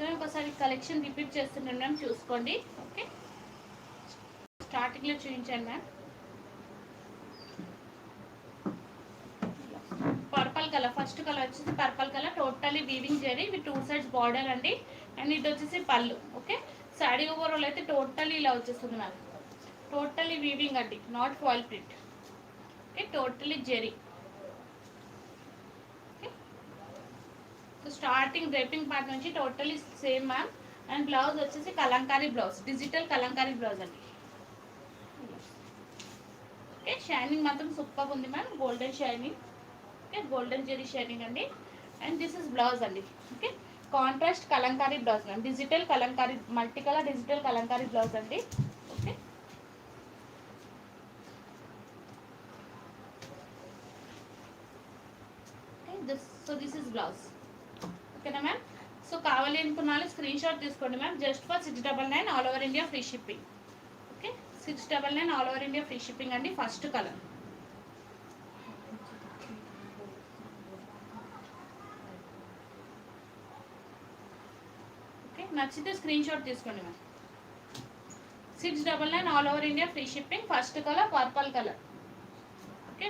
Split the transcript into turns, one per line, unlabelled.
అట్లనే ఒకసారి collection repeat చేస్తున్నాను మ్యామ్, చూసుకోండి. ఓకే, స్టార్టింగ్లో చూపించాను ma'am. Purple colour, first colour వచ్చేసి purple colour, totally weaving zari with 2 sides border అండి. అండ్ ఇది వచ్చేసి పళ్ళు. ఓకే, సాడీ ఓవరాల్ అయితే టోటలీ ఇలా వచ్చేస్తుంది మ్యామ్. టోటలీ వీవింగ్ అండి, not foil print. Okay, totally zari. Okay, so starting draping part నుంచి totally same ma'am. And blouse వచ్చేసి kalamkari blouse, digital kalamkari blouse అండి. ఓకే, షైనింగ్ మాత్రం సూపర్ ఉంది ma'am, golden shining. Okay, golden zari shining అండి. And this is blouse అండి. Okay, contrast kalamkari blouse ma'am, digital kalamkari, multi colour digital kalamkari blouse అండి. Okay, this is blouse. ఓకేనా ma'am. So కావాలి అనుకున్న వాళ్ళు స్క్రీన్ షాట్ తీసుకోండి ma'am. Just for 699 all over India free shipping. Okay, 699 all over India free shipping అండి. First colour. Okay, నచ్చితే screenshot తీసుకోండి ma'am. 699 all over India free shipping. First colour purple colour. Okay,